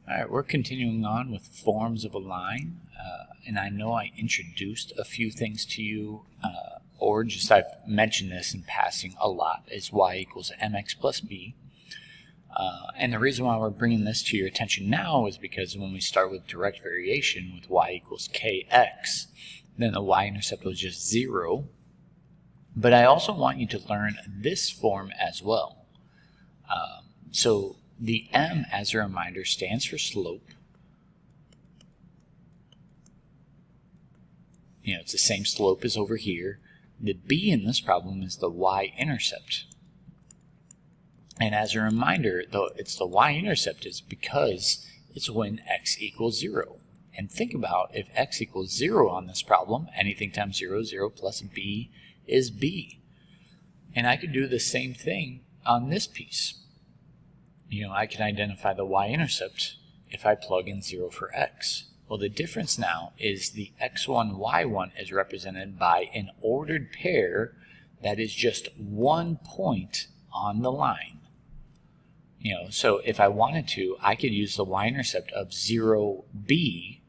Alright, we're continuing on with forms of a line, and I know I introduced a few things to you, or just I've mentioned this in passing a lot, is y equals mx plus b. And the reason why we're bringing this to your attention now is because when we start with direct variation with y equals kx, then the y-intercept was just 0. But I also want you to learn this form as well. So the m, as a reminder, stands for slope. You know, it's the same slope as over here. The b in this problem is the y-intercept. And as a reminder, though, it's the y-intercept is because it's when x equals 0. And think about if x equals 0 on this problem, anything times 0, 0 plus b is b. And I could do the same thing on this piece. You know, I can identify the y-intercept if I plug in 0 for x. Well, the difference now is the x1, y1 is represented by an ordered pair that is just one point on the line. You know, so if I wanted to, I could use the y-intercept of 0b.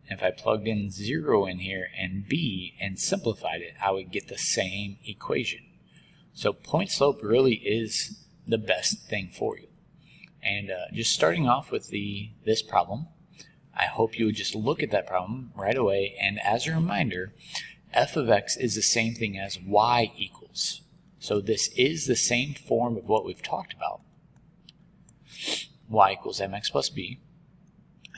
If I plugged in 0 in here and b and simplified it, I would get the same equation. So point slope really is the best thing for you. And just starting off with this problem, I hope you would just look at that problem right away. And as a reminder, f of x is the same thing as y equals. So this is the same form of what we've talked about. Y equals mx plus b.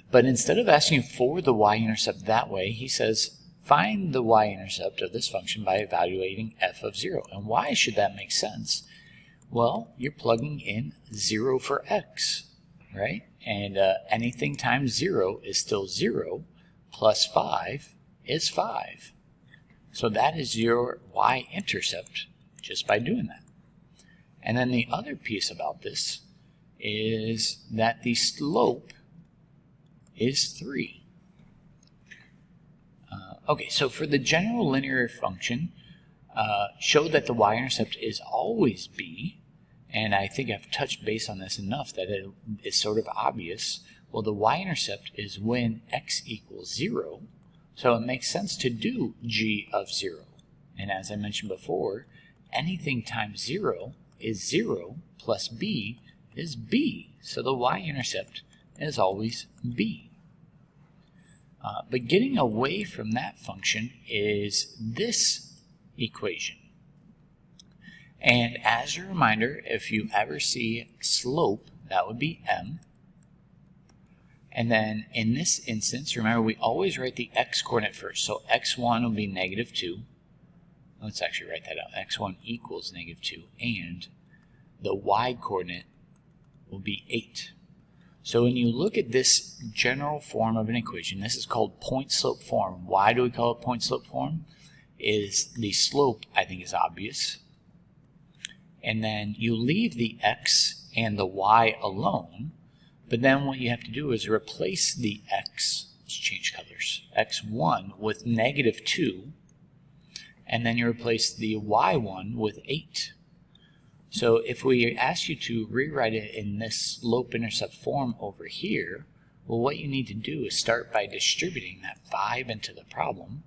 But instead of asking for the y-intercept that way, he says, find the y-intercept of this function by evaluating f of 0. And why should that make sense? Well, you're plugging in 0 for x, right? And anything times 0 is still 0, plus 5 is 5. So that is your y-intercept just by doing that. And then the other piece about this is that the slope is 3. Okay, so for the general linear function, show that the y-intercept is always b. And I think I've touched base on this enough that it is sort of obvious. Well, the y-intercept is when x equals 0, so it makes sense to do g of 0. And as I mentioned before, anything times 0 is 0 plus b is b. So the y-intercept is always b. But getting away from that function is this equation. And as a reminder, if you ever see slope, that would be m. And then in this instance, remember we always write the x-coordinate first. So x1 will be negative 2. Let's actually write that out. x1 equals negative 2. And the y-coordinate will be 8. So when you look at this general form of an equation, this is called point-slope form. Why do we call it point-slope form? Is the slope, I think, is obvious. And then you leave the x and the y alone, but then what you have to do is replace the x, let's change colors, x1 with negative 2, and then you replace the y1 with 8. So if we ask you to rewrite it in this slope intercept form over here, well, what you need to do is start by distributing that 5 into the problem.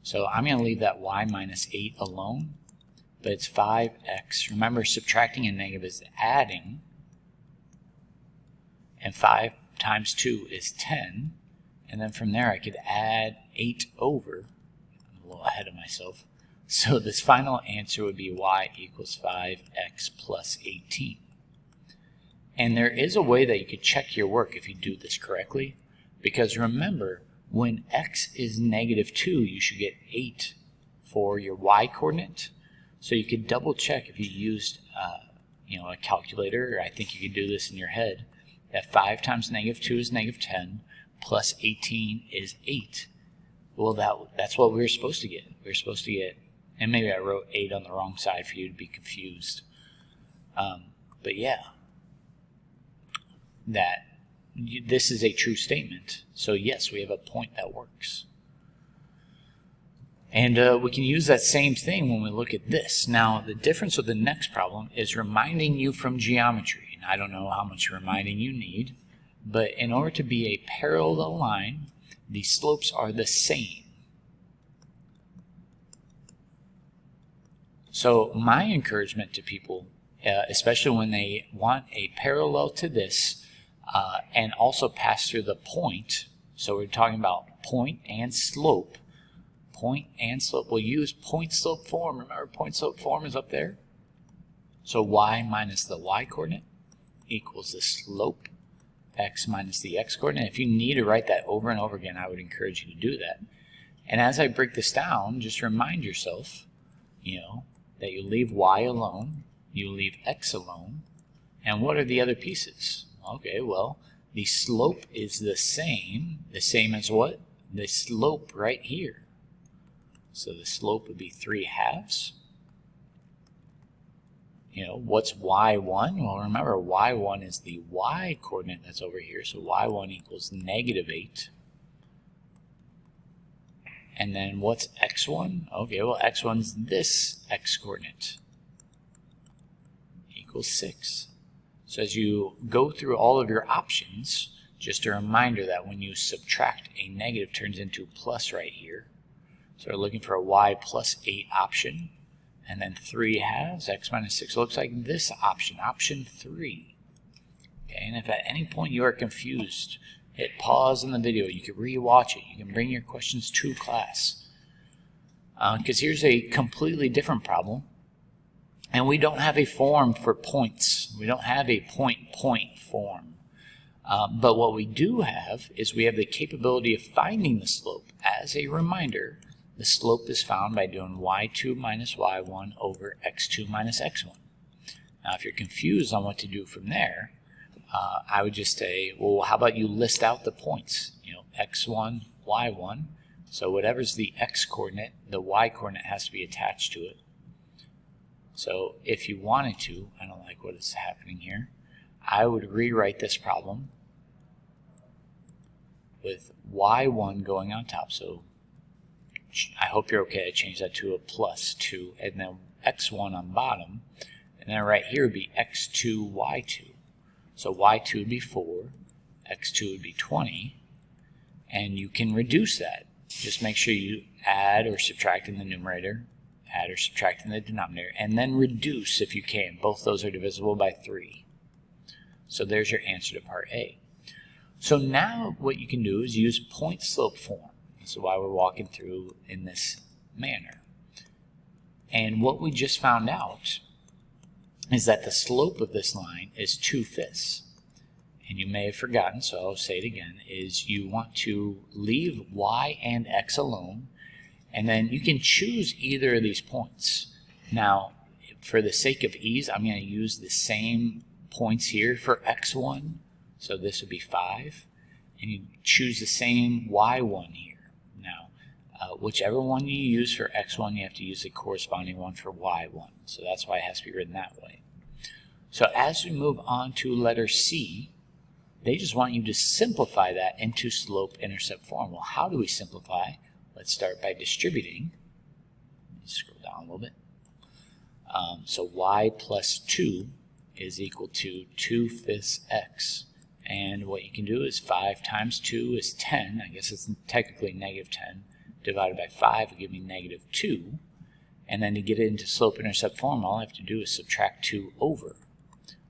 So I'm going to leave that y minus 8 alone. But it's 5x. Remember, subtracting a negative is adding. And 5 times 2 is 10. And then from there, I could add 8 over. I'm a little ahead of myself. So this final answer would be y equals 5x plus 18. And there is a way that you could check your work if you do this correctly. Because remember, when x is negative 2, you should get 8 for your y-coordinate. So you could double check if you used a calculator, or I think you could do this in your head, that 5 times negative 2 is negative 10, plus 18 is 8. Well, that's what we were supposed to get. We were supposed to get, and maybe I wrote 8 on the wrong side for you to be confused. But yeah, this is a true statement. So yes, we have a point that works. And we can use that same thing when we look at this. Now, the difference with the next problem is reminding you from geometry. And I don't know how much reminding you need, but in order to be a parallel line, the slopes are the same. So my encouragement to people, especially when they want a parallel to this and also pass through the point, so we're talking about point and slope. Point and slope. We'll use point slope form. Remember, point slope form is up there. So y minus the y coordinate equals the slope, x minus the x coordinate. If you need to write that over and over again, I would encourage you to do that. And as I break this down, just remind yourself, that you leave y alone, you leave x alone, and what are the other pieces? Okay, well, the slope is the same as what? The slope right here. So the slope would be 3/2. What's y1? Well, remember, y1 is the y coordinate that's over here, so y1 equals -8. And then what's x1? Okay, well, x1's this x coordinate, equals 6. So as you go through all of your options, just a reminder that when you subtract, a negative turns into plus right here. So we're looking for a y plus 8 option. And then 3/2, x minus 6 looks like this option, option 3. Okay, and if at any point you are confused, hit pause in the video. You can re-watch it. You can bring your questions to class. Because here's a completely different problem. And we don't have a form for points. We don't have a point-point form. But what we do have is we have the capability of finding the slope. As a reminder, the slope is found by doing y2 minus y1 over x2 minus x1. Now, if you're confused on what to do from there, I would just say, well, how about you list out the points? X1, y1. So whatever's the x coordinate, the y coordinate has to be attached to it. So if you wanted to, I don't like what is happening here, I would rewrite this problem with y1 going on top. So I hope you're okay. I changed that to a +2, and then x1 on bottom, and then right here would be x2, y2. So y2 would be 4, x2 would be 20, and you can reduce that. Just make sure you add or subtract in the numerator, add or subtract in the denominator, and then reduce if you can. Both those are divisible by 3. So there's your answer to part A. So now what you can do is use point slope form. This is why we're walking through in this manner. And what we just found out is that the slope of this line is 2/5. And you may have forgotten, so I'll say it again, is you want to leave y and x alone, and then you can choose either of these points. Now, for the sake of ease, I'm going to use the same points here for x1, so this would be 5, and you choose the same y1 here. Now, whichever one you use for x1, you have to use the corresponding one for y1, so that's why it has to be written that way. So as we move on to letter C, they just want you to simplify that into slope-intercept form. Well, how do we simplify? Let's start by distributing. Scroll down a little bit. So y plus 2 is equal to 2/5 x. And what you can do is 5 times 2 is 10. I guess it's technically -10. Divided by 5 will give me -2. And then to get it into slope-intercept form, all I have to do is subtract 2 over.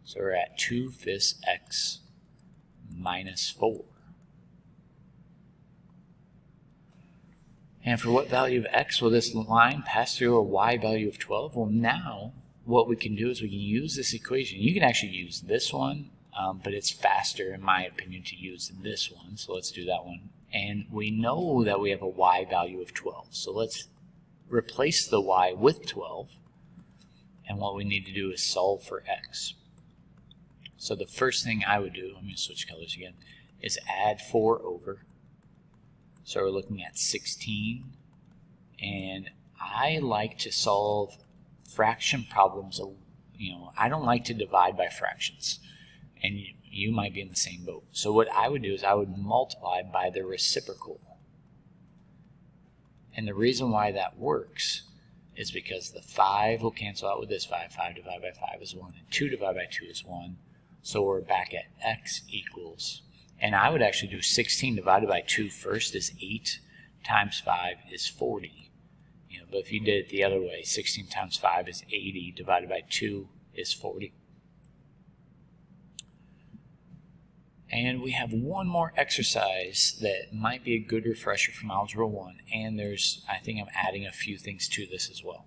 So we're at 2/5 x minus 4. And for what value of x will this line pass through a y value of 12? Well, now what we can do is we can use this equation. You can actually use this one, but it's faster, in my opinion, to use this one. So let's do that one. And we know that we have a y value of 12. So let's replace the y with 12. And what we need to do is solve for x. So the first thing I would do, I'm going to switch colors again, is add 4 over. So we're looking at 16. And I like to solve fraction problems. I don't like to divide by fractions. And you might be in the same boat. So what I would do is I would multiply by the reciprocal. And the reason why that works is because the 5 will cancel out with this 5. 5 divided by 5 is 1, and 2 divided by 2 is 1. So we're back at x equals, And I would actually do 16 divided by 2 first is 8 times 5 is 40. But if you did it the other way, 16 times 5 is 80 divided by 2 is 40. And we have one more exercise that might be a good refresher from Algebra 1, and I think I'm adding a few things to this as well.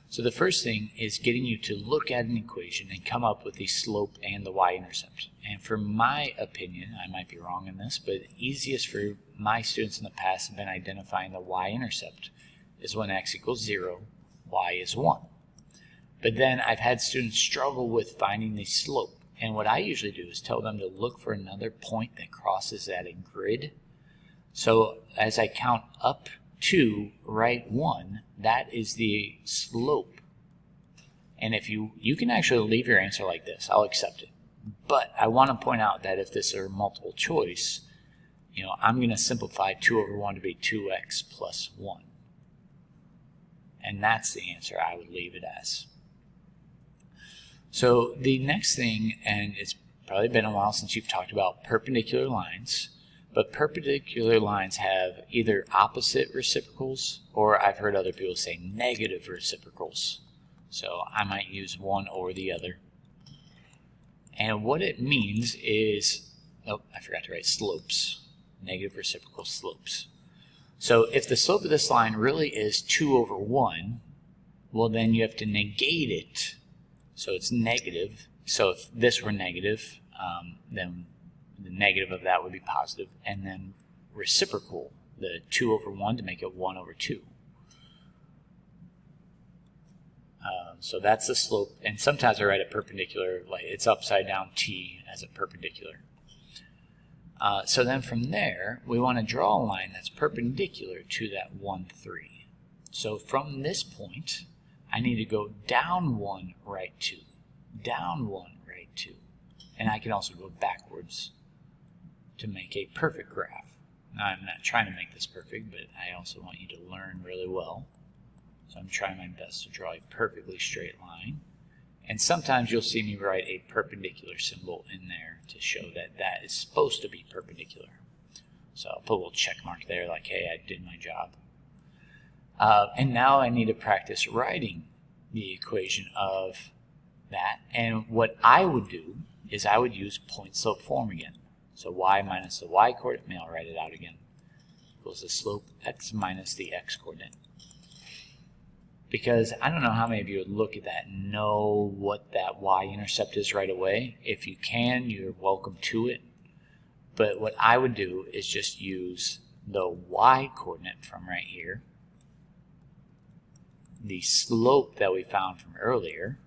So the first thing is getting you to look at an equation and come up with the slope and the y-intercept. And for my opinion, I might be wrong in this, but easiest for my students in the past have been identifying the y-intercept is when x equals 0, y is 1. But then I've had students struggle with finding the slope. And what I usually do is tell them to look for another point that crosses at a grid. So as I count up to write 1, that is the slope. And if you can actually leave your answer like this, I'll accept it. But I want to point out that if this are multiple choice, I'm going to simplify 2 over 1 to be 2x plus 1. And that's the answer I would leave it as. So the next thing, and it's probably been a while since you've talked about perpendicular lines, but perpendicular lines have either opposite reciprocals, or I've heard other people say negative reciprocals. So I might use one or the other. And what it means is, oh, I forgot to write slopes, negative reciprocal slopes. So if the slope of this line really is 2 over 1, well then you have to negate it. So it's negative. So if this were negative, then the negative of that would be positive. And then reciprocal, the 2 over 1 to make it 1 over 2. So that's the slope. And sometimes I write a perpendicular, like it's upside down t as a perpendicular. So then from there, we want to draw a line that's perpendicular to that 1, 3. So from this point, I need to go down 1, right 2. Down 1, right 2. And I can also go backwards to make a perfect graph. Now, I'm not trying to make this perfect, but I also want you to learn really well. So I'm trying my best to draw a perfectly straight line. And sometimes you'll see me write a perpendicular symbol in there to show that that is supposed to be perpendicular. So I'll put a little check mark there like, hey, I did my job. And now I need to practice writing the equation of that. And what I would do is I would use point slope form again. So y minus the y coordinate, I'll write it out again, equals the slope x minus the x coordinate. Because I don't know how many of you would look at that and know what that y-intercept is right away. If you can, you're welcome to it. But what I would do is just use the y coordinate from right here, the slope that we found from earlier,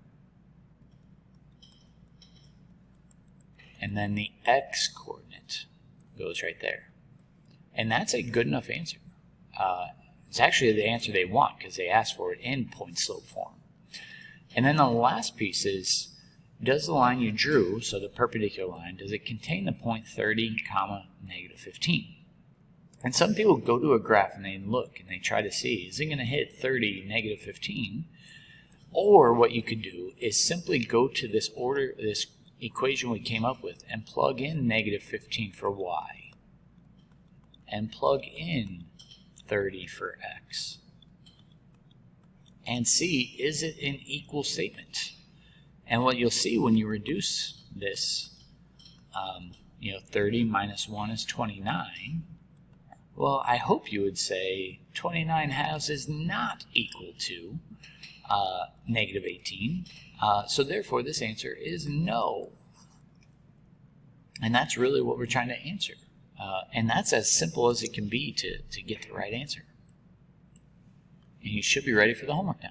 and then the x coordinate goes right there. And that's a good enough answer. It's actually the answer they want because they asked for it in point slope form. And then the last piece is, does the line you drew, so the perpendicular line, does it contain the point 30, comma, negative 15? And some people go to a graph and they look and they try to see, is it going to hit 30, negative 15? Or what you could do is simply go to this equation we came up with and plug in negative 15 for y. And plug in 30 for x. And see, is it an equal statement? And what you'll see when you reduce this, 30 minus 1 is 29. Well, I hope you would say 29 halves is not equal to negative 18. So therefore, this answer is no. And that's really what we're trying to answer. And that's as simple as it can be to get the right answer. And you should be ready for the homework now.